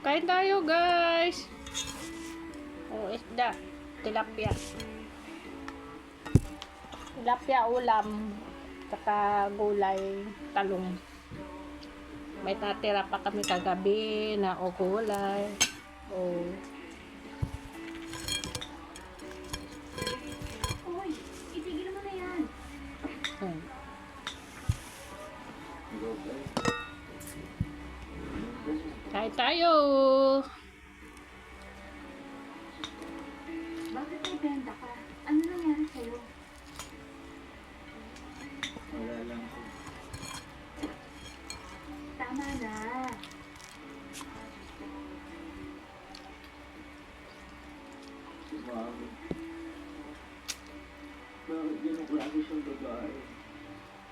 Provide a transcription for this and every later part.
Kain tayo, guys. Oh, isda. Tilapia. Tilapia ulam. Saka gulay, talong. May natira pa kami kagabi na gulay. Oh. Uy, itigil mo na yan. Kain tayo. Bakit may benta ka? Ano nangyari sa'yo? Wala lang po. Tama na. Sumami. Bakit ganun klase siyang babae?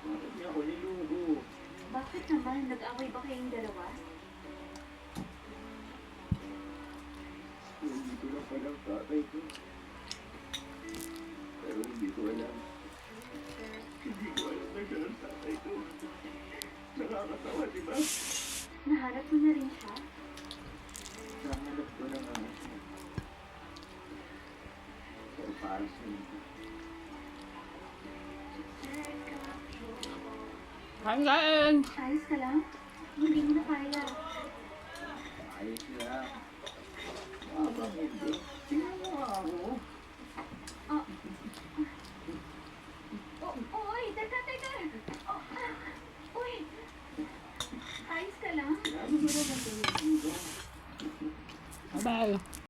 Bakit niya ako nilugo? Bakit naman? Nag-away ba kayong dalawa? Hindi ko lang palang tatay ko. Pero hindi ko alam. Hindi ko alam na ganun tatay ko. Nakakatawa, di ba? Nahanap mo na rin siya? Nahanap ko na nga siya. Pero para sa iyo. Kain. Ayos ka lang? Hindi mo na kaya. Ayos lang. Habang hindi. Tingnan mo nga ako.